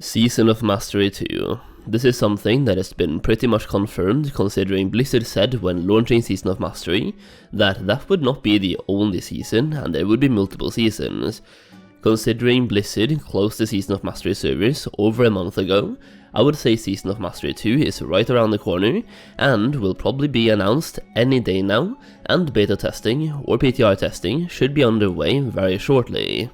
Season of Mastery 2. This is something that has been pretty much confirmed, considering Blizzard said when launching Season of Mastery that that would not be the only season and there would be multiple seasons. Considering Blizzard closed the Season of Mastery servers over a month ago, I would say Season of Mastery 2 is right around the corner and will probably be announced any day now, and beta testing or PTR testing should be underway very shortly.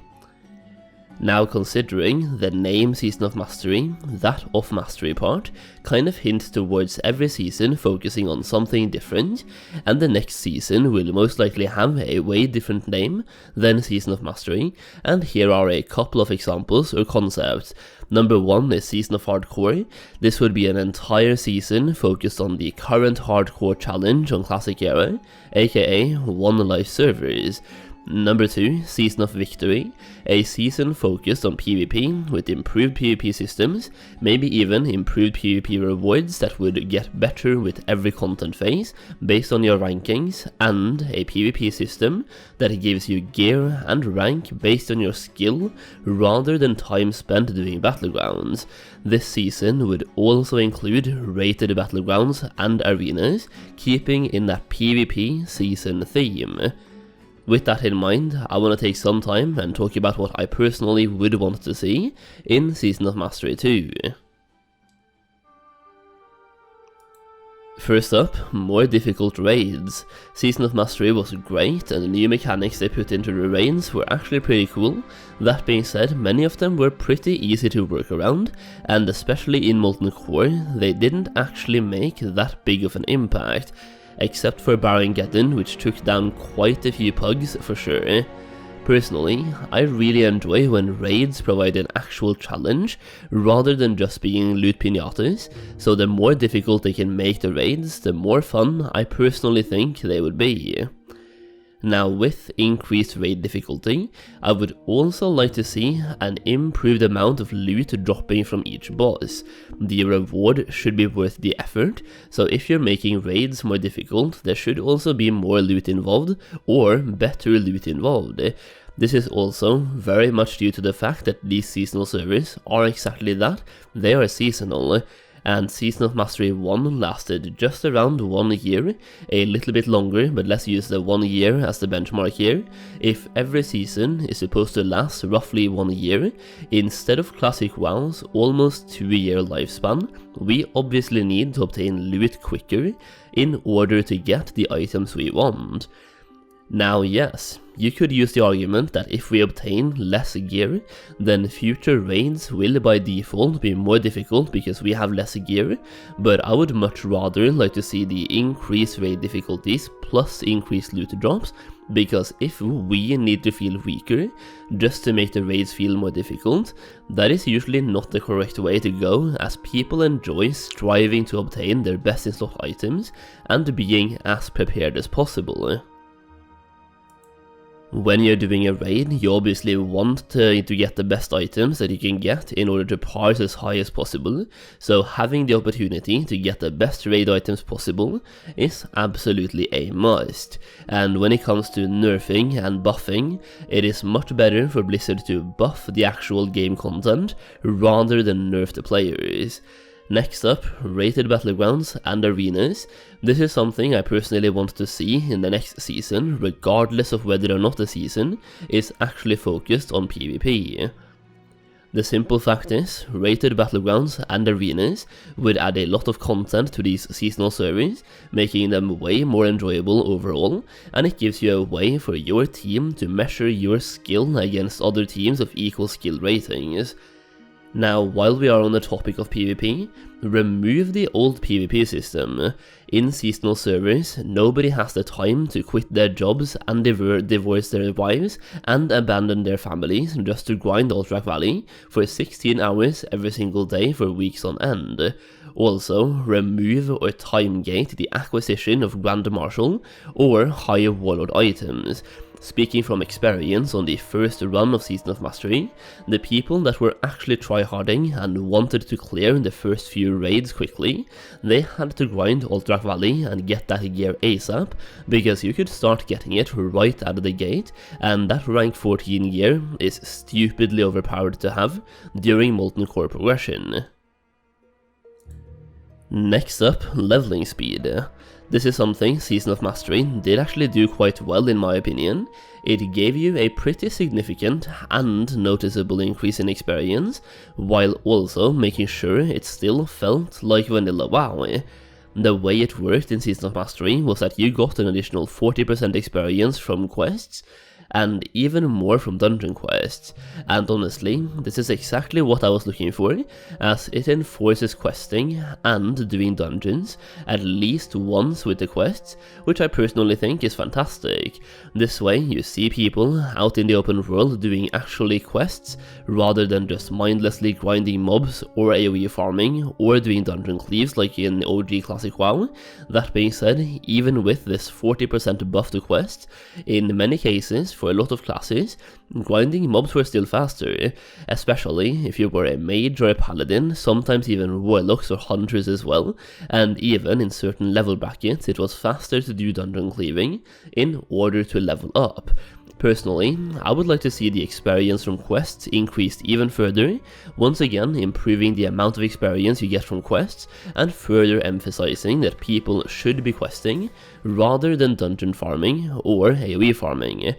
Now, considering the name Season of Mastery, that of Mastery part kind of hints towards every season focusing on something different, and the next season will most likely have a way different name than Season of Mastery, and here are a couple of examples or concepts. Number 1 is Season of Hardcore. This would be an entire season focused on the current hardcore challenge on Classic era, aka One Life servers. Number 2, Season of Victory, a season focused on PvP with improved PvP systems, maybe even improved PvP rewards that would get better with every content phase based on your rankings, and a PvP system that gives you gear and rank based on your skill rather than time spent doing battlegrounds. This season would also include Rated Battlegrounds and Arenas, keeping in that PvP season theme. With that in mind, I want to take some time and talk about what I personally would want to see in Season of Mastery 2. First up, more difficult raids. Season of Mastery was great and the new mechanics they put into the raids were actually pretty cool. That being said, many of them were pretty easy to work around, and especially in Molten Core, they didn't actually make that big of an impact. Except for Addon, which took down quite a few pugs for sure. Personally, I really enjoy when raids provide an actual challenge rather than just being loot pinatas, so the more difficult they can make the raids, the more fun I personally think they would be. Now, with increased raid difficulty, I would also like to see an improved amount of loot dropping from each boss. The reward should be worth the effort, so if you're making raids more difficult, there should also be more loot involved, or better loot involved. This is also very much due to the fact that these seasonal servers are exactly that, they are seasonal. And Season of Mastery 1 lasted just around 1 year, a little bit longer, but let's use the 1 year as the benchmark here. If every season is supposed to last roughly 1 year, instead of Classic WoW's almost 2-year lifespan, we obviously need to obtain loot quicker in order to get the items we want. Now yes, you could use the argument that if we obtain less gear, then future raids will by default be more difficult because we have less gear, but I would much rather like to see the increased raid difficulties plus increased loot drops, because if we need to feel weaker just to make the raids feel more difficult, that is usually not the correct way to go, as people enjoy striving to obtain their best in slot items and being as prepared as possible. When you're doing a raid, you obviously want to get the best items that you can get in order to parse as high as possible, so having the opportunity to get the best raid items possible is absolutely a must. And when it comes to nerfing and buffing, it is much better for Blizzard to buff the actual game content rather than nerf the players. Next up, Rated Battlegrounds and Arenas. This is something I personally want to see in the next season, regardless of whether or not the season is actually focused on PvP. The simple fact is, Rated Battlegrounds and Arenas would add a lot of content to these seasonal servers, making them way more enjoyable overall, and it gives you a way for your team to measure your skill against other teams of equal skill ratings. Now, while we are on the topic of PvP, remove the old PvP system. In seasonal servers, nobody has the time to quit their jobs and divorce their wives and abandon their families just to grind Ultra Valley for 16 hours every single day for weeks on end. Also, remove or time gate the acquisition of Grand Marshal or High Warlord items. Speaking from experience on the first run of Season of Mastery, the people that were actually tryharding and wanted to clear the first few raids quickly, they had to grind Alterac Valley and get that gear ASAP, because you could start getting it right out of the gate, and that rank 14 gear is stupidly overpowered to have during Molten Core progression. Next up, leveling speed. This is something Season of Mastery did actually do quite well in my opinion. It gave you a pretty significant and noticeable increase in experience, while also making sure it still felt like vanilla WoW. The way it worked in Season of Mastery was that you got an additional 40% experience from quests, and even more from dungeon quests, and honestly, this is exactly what I was looking for, as it enforces questing and doing dungeons at least once with the quests, which I personally think is fantastic. This way you see people out in the open world doing actually quests, rather than just mindlessly grinding mobs or AoE farming or doing dungeon cleaves like in OG Classic WoW. That being said, even with this 40% buff to quests, in many cases for a lot of classes, grinding mobs were still faster, especially if you were a mage or a paladin, sometimes even warlocks or hunters as well, and even in certain level brackets it was faster to do dungeon cleaving in order to level up. Personally, I would like to see the experience from quests increased even further, once again improving the amount of experience you get from quests, and further emphasizing that people should be questing rather than dungeon farming or AoE farming.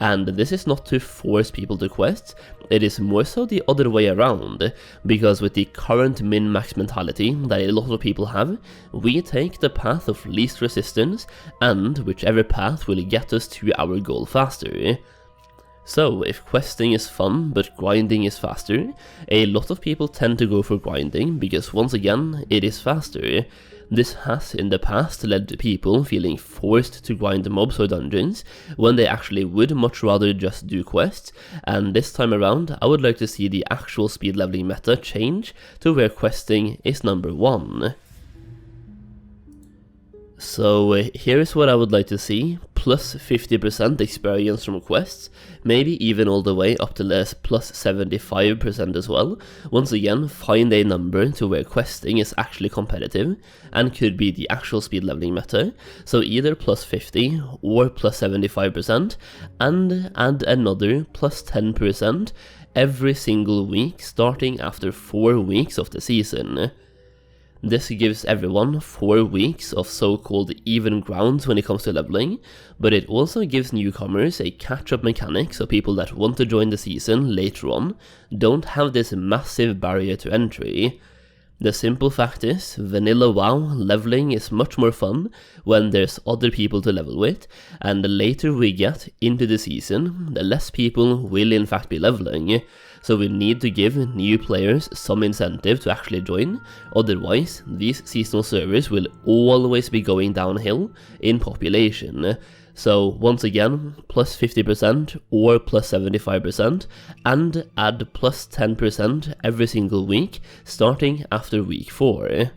And this is not to force people to quest, it is more so the other way around, because with the current min-max mentality that a lot of people have, we take the path of least resistance, and whichever path will get us to our goal faster. So, if questing is fun but grinding is faster, a lot of people tend to go for grinding because once again, it is faster. This has in the past led to people feeling forced to grind mobs or dungeons when they actually would much rather just do quests, and this time around I would like to see the actual speed leveling meta change to where questing is number one. So here is what I would like to see: plus 50% experience from quests, maybe even all the way up to less plus 75% as well. Once again, find a number to where questing is actually competitive and could be the actual speed leveling meta, so either plus 50 or plus 75%, and add another plus 10% every single week starting after 4 weeks of the season. This gives everyone 4 weeks of so-called even grounds when it comes to leveling, but it also gives newcomers a catch-up mechanic so people that want to join the season later on don't have this massive barrier to entry. The simple fact is, vanilla WoW leveling is much more fun when there's other people to level with, and the later we get into the season, the less people will in fact be leveling. So we need to give new players some incentive to actually join, otherwise these seasonal servers will always be going downhill in population. So once again, plus 50% or plus 75%, and add plus 10% every single week starting after week 4.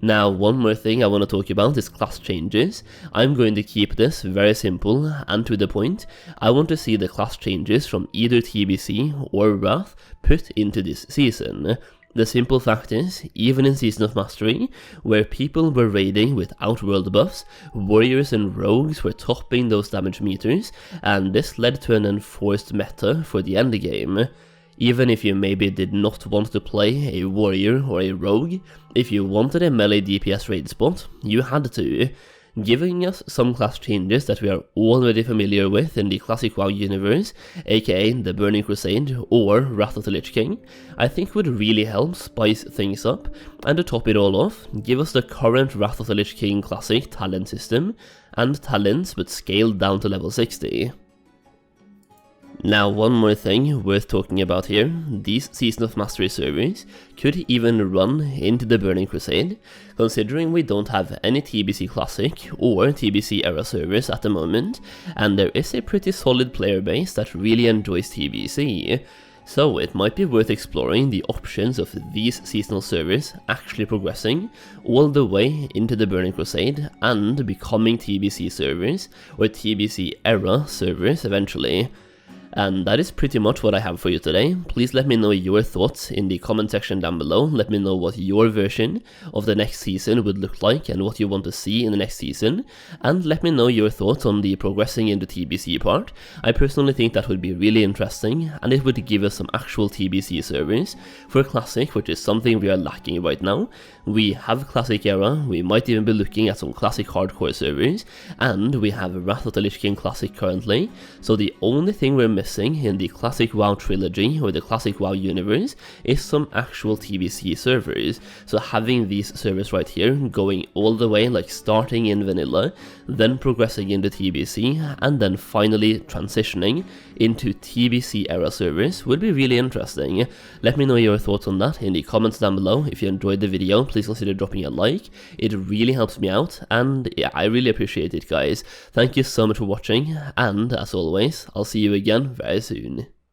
Now, one more thing I want to talk about is class changes. I'm going to keep this very simple and to the point. I want to see the class changes from either TBC or Wrath put into this season. The simple fact is, even in Season of Mastery, where people were raiding without world buffs, warriors and rogues were topping those damage meters, and this led to an enforced meta for the endgame. Even if you maybe did not want to play a warrior or a rogue, if you wanted a melee DPS raid spot, you had to. Giving us some class changes that we are already familiar with in the Classic WoW universe, aka the Burning Crusade or Wrath of the Lich King, I think would really help spice things up, and to top it all off, give us the current Wrath of the Lich King Classic talent system, and talents but scaled down to level 60. Now, one more thing worth talking about here: these Season of Mastery servers could even run into the Burning Crusade, considering we don't have any TBC Classic or TBC era servers at the moment, and there is a pretty solid player base that really enjoys TBC. So it might be worth exploring the options of these seasonal servers actually progressing all the way into the Burning Crusade and becoming TBC servers or TBC era servers eventually. And that is pretty much what I have for you today. Please let me know your thoughts in the comment section down below. Let me know what your version of the next season would look like and what you want to see in the next season. And let me know your thoughts on the progressing into TBC part. I personally think that would be really interesting, and it would give us some actual TBC servers for Classic, which is something we are lacking right now. We have Classic era, we might even be looking at some Classic hardcore servers, and we have Wrath of the Lich King Classic currently. So the only thing we're missing in the Classic WoW trilogy or the Classic WoW universe is some actual TBC servers. So having these servers right here going all the way, like starting in vanilla, then progressing into TBC, and then finally transitioning into TBC era servers would be really interesting. Let me know your thoughts on that in the comments down below. If you enjoyed the video, please consider dropping a like. It really helps me out, and yeah, I really appreciate it, guys. Thank you so much for watching, and as always, I'll see you again very soon.